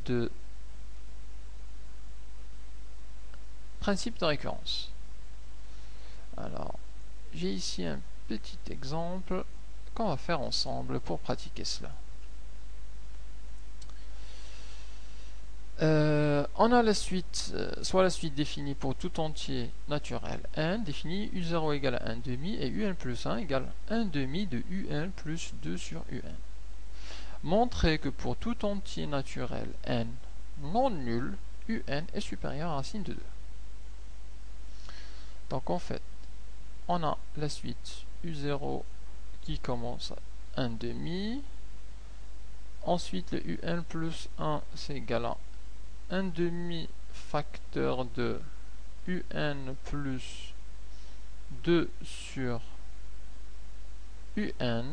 de principe de récurrence. Alors, j'ai ici un petit exemple qu'on va faire ensemble pour pratiquer cela. On a la suite, soit la suite définie pour tout entier naturel n, définie u0 égale à 1 demi et un plus 1 égale 1 demi de un plus 2 sur un. Montrer que pour tout entier naturel n non nul, un est supérieur à racine de 2. Donc en fait, on a la suite u0 qui commence à 1 demi. Ensuite, le un plus 1, c'est égal à 1 demi facteur de un plus 2 sur un.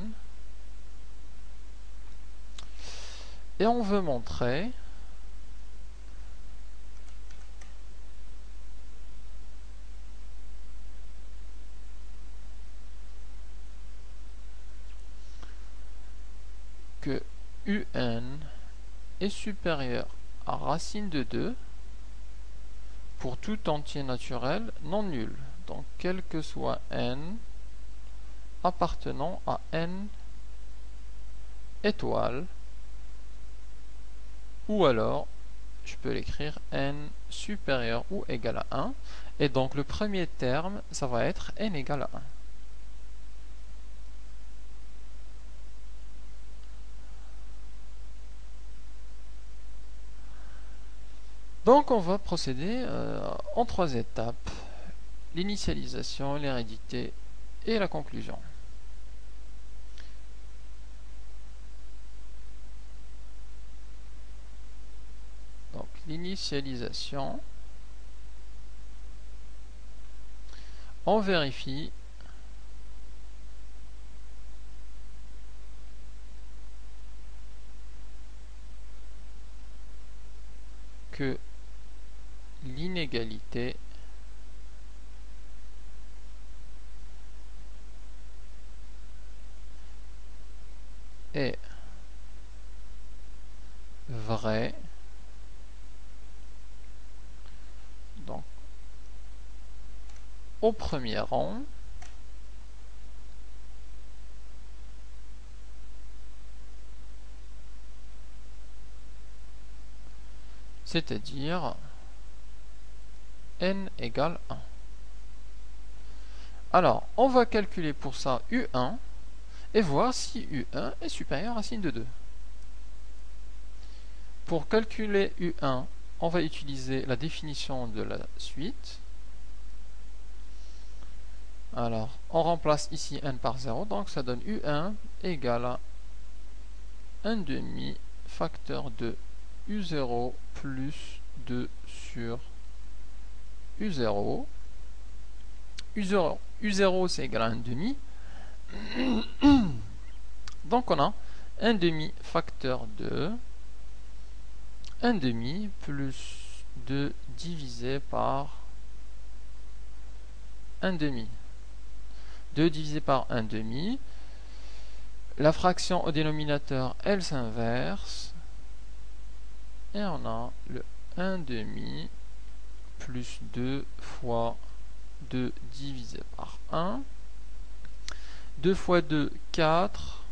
Et on veut montrer que un est supérieur à racine de 2 pour tout entier naturel non nul. Donc quel que soit n appartenant à n étoiles, ou alors je peux l'écrire n supérieur ou égal à 1, et donc le premier terme ça va être n égale à 1. Donc on va procéder en 3 étapes: l'initialisation, l'hérédité et la conclusion. Donc l'initialisation, on vérifie que l'inégalité est vraie. Donc au premier rang, c'est-à-dire n égale 1. Alors, on va calculer pour ça u1 et voir si u1 est supérieur à racine de 2. Pour calculer u1, on va utiliser la définition de la suite. Alors, on remplace ici n par 0, donc ça donne u1 égale à 1 demi facteur de u0 plus 2 sur u0. U0 c'est égal à 1 demi. Donc on a 1 demi facteur de 1 demi plus 2 divisé par 1 demi. 2 divisé par 1 demi. La fraction au dénominateur, elle s'inverse. Et on a le 1 demi plus 2 fois 2 divisé par 1. 2 fois 2, 4.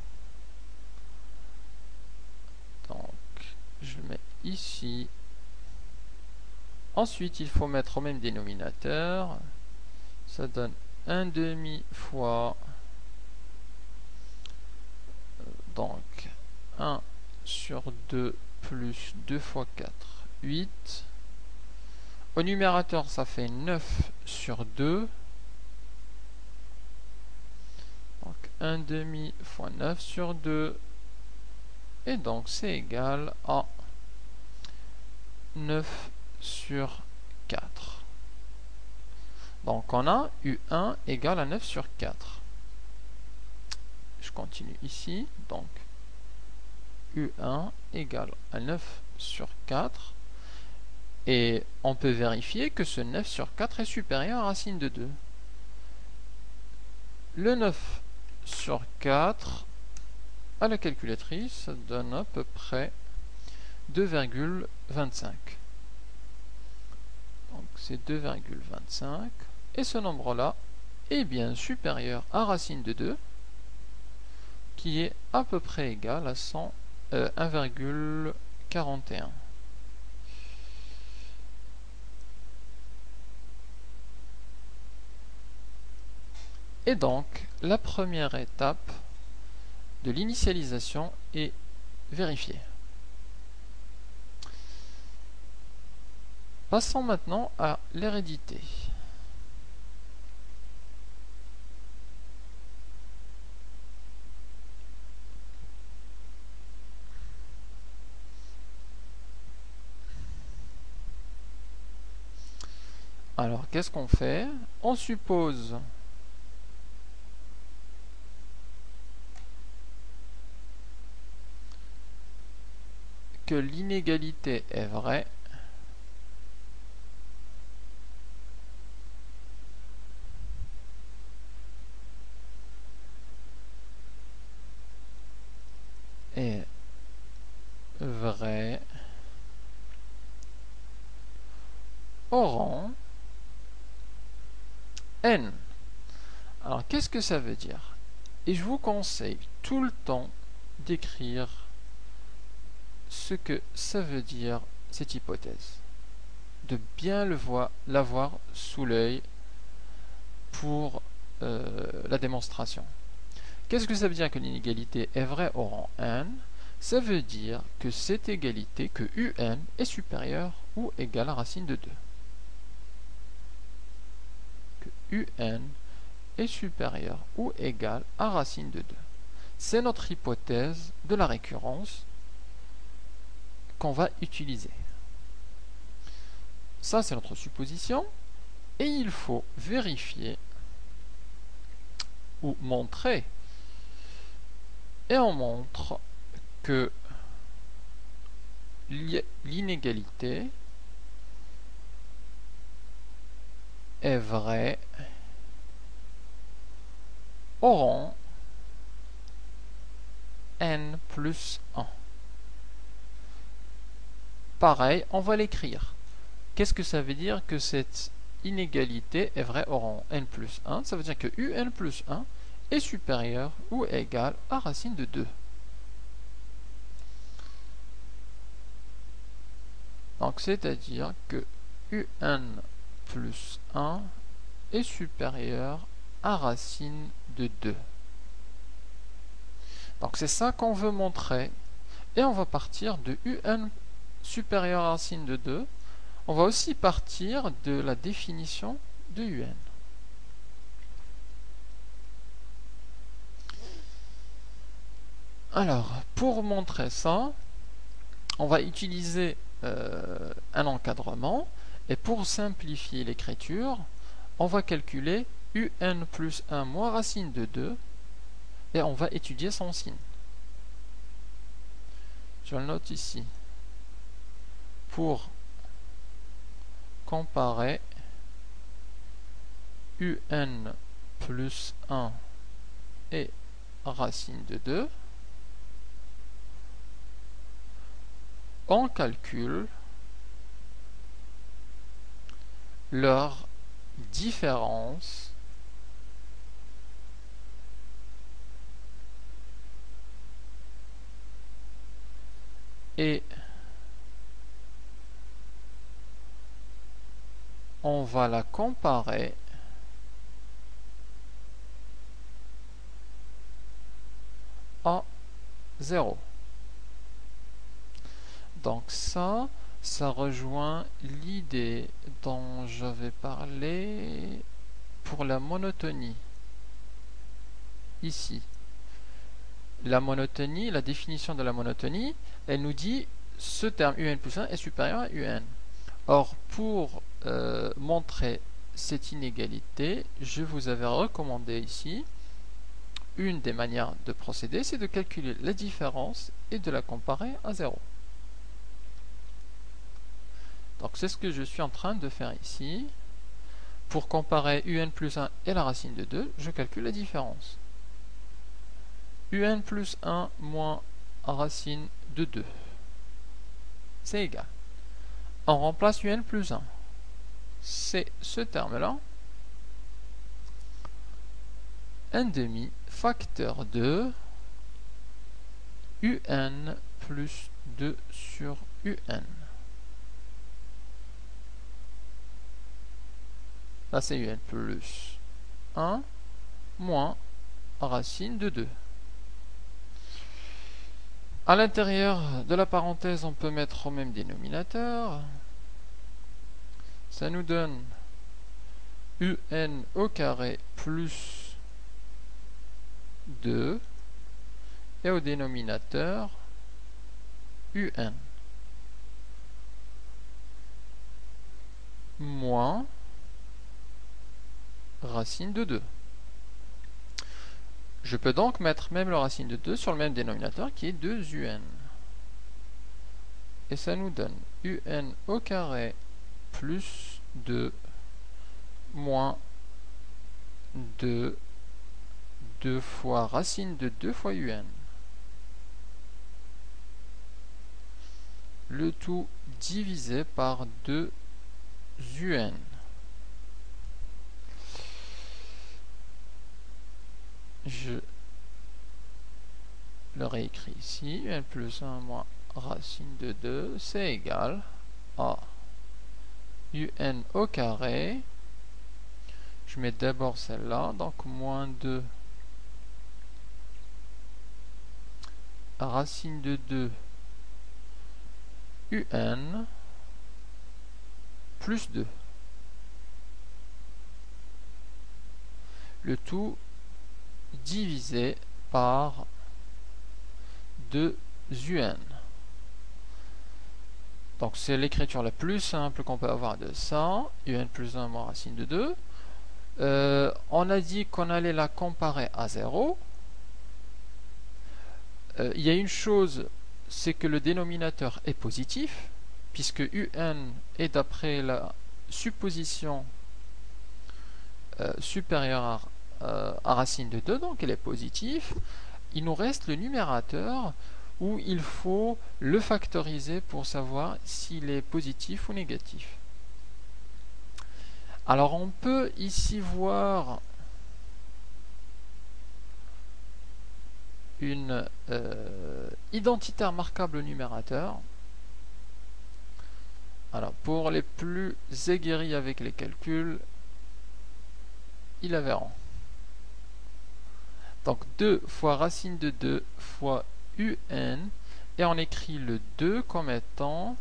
Donc, je le mets ici. Ensuite, il faut mettre au même dénominateur. Ça donne 1 demi fois, donc 1 sur 2 plus 2 fois 4, 8. Au numérateur, ça fait 9 sur 2. Donc 1 demi fois 9 sur 2. Et donc c'est égal à 9 sur 4. Donc on a U1 égale à 9 sur 4. Je continue ici. Donc U1 égale à 9 sur 4. Et on peut vérifier que ce 9 sur 4 est supérieur à racine de 2. Le 9 sur 4 à la calculatrice, ça donne à peu près 2,25. Donc c'est 2,25. Et ce nombre-là est bien supérieur à racine de 2, qui est à peu près égal à 1,41. Et donc, la première étape de l'initialisation est vérifiée. Passons maintenant à l'hérédité. Alors, qu'est-ce qu'on fait? On suppose que l'inégalité est vraie est vraie au rang n. Alors, qu'est-ce que ça veut dire? Et je vous conseille tout le temps d'écrire ce que ça veut dire cette hypothèse, de bien l'avoir sous l'œil pour la démonstration. Qu'est-ce que ça veut dire que l'inégalité est vraie au rang n? Ça veut dire que cette égalité, que un est supérieur ou égal à racine de 2. Que un est supérieur ou égal à racine de 2. C'est notre hypothèse de la récurrence qu'on va utiliser. Ça, c'est notre supposition. Et il faut vérifier ou montrer. Et on montre que l'inégalité est vraie au rang n plus 1. Pareil, on va l'écrire. Qu'est-ce que ça veut dire que cette inégalité est vraie au rang n plus 1? Ça veut dire que un plus 1 est supérieur ou égal à racine de 2. Donc, c'est-à-dire que un plus 1 est supérieur à racine de 2. Donc, c'est ça qu'on veut montrer. Et on va partir de un supérieur à racine de 2. On va aussi partir de la définition de un. Alors, pour montrer ça, on va utiliser un encadrement. Et pour simplifier l'écriture, on va calculer un plus 1 moins racine de 2 et on va étudier son signe. Je le note ici. Pour comparer un plus 1 et racine de 2, on calcule leur différence et on va la comparer à 0. Donc ça rejoint l'idée dont j'avais parlé pour la monotonie. Ici, la monotonie, la définition de la monotonie, elle nous dit ce terme un plus 1 est supérieur à un. Or, pour montrer cette inégalité, je vous avais recommandé ici une des manières de procéder, c'est de calculer la différence et de la comparer à 0. Donc c'est ce que je suis en train de faire ici. Pour comparer un plus 1 et la racine de 2, je calcule la différence. un plus 1 moins racine de 2. c'est égal. On remplace un plus 1. C'est ce terme-là. 1 demi facteur de un plus 2 sur un. Là, c'est un plus 1 moins racine de 2. À l'intérieur de la parenthèse, on peut mettre au même dénominateur. Ça nous donne un au carré plus 2 et au dénominateur un moins racine de 2. Je peux donc mettre même la racine de 2 sur le même dénominateur qui est 2un. Et ça nous donne un au carré plus 2 moins 2 fois racine de 2 fois un. Le tout divisé par 2un. Je le réécris ici. Un plus 1 moins racine de 2, c'est égal à un au carré. Je mets d'abord celle-là, donc moins 2 racine de 2 un plus 2. Le tout divisé par 2un. Donc c'est l'écriture la plus simple qu'on peut avoir de ça. Un plus 1 moins racine de 2. On a dit qu'on allait la comparer à 0. Il y a une chose, c'est que le dénominateur est positif, puisque un est d'après la supposition supérieure à racine de 2, donc il est positif. Il nous reste le numérateur où il faut le factoriser pour savoir s'il est positif ou négatif. Alors on peut ici voir une identité remarquable au numérateur. Alors pour les plus aguerris avec les calculs, ils la verront. Donc 2 fois racine de 2 fois un, et on écrit le 2 comme étant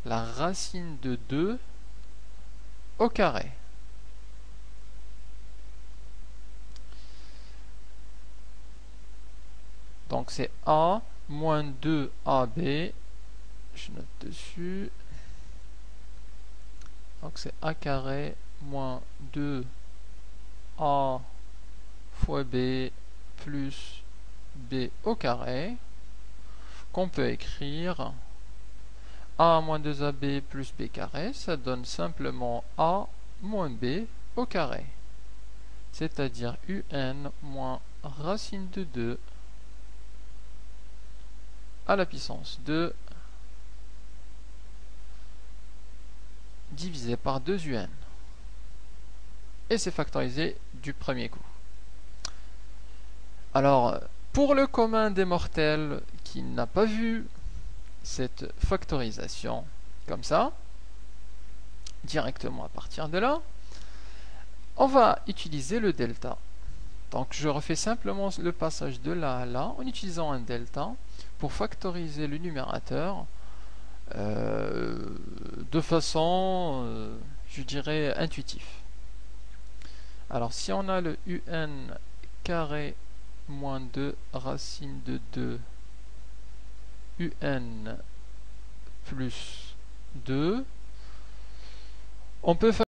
la racine de 2 au carré. Donc c'est a moins 2ab, je note dessus, donc c'est a carré moins 2a fois b plus b au carré, qu'on peut écrire a moins 2ab plus b carré, ça donne simplement a moins b au carré, c'est-à-dire un moins racine de 2 à la puissance 2 divisé par 2un. Et c'est factorisé du premier coup. Alors, pour le commun des mortels qui n'a pas vu cette factorisation comme ça, directement à partir de là, on va utiliser le delta. Donc je refais simplement le passage de là à là en utilisant un delta pour factoriser le numérateur de façon, je dirais, intuitive. Alors si on a le un carré moins 2 racine de 2 un plus 2, on peut faire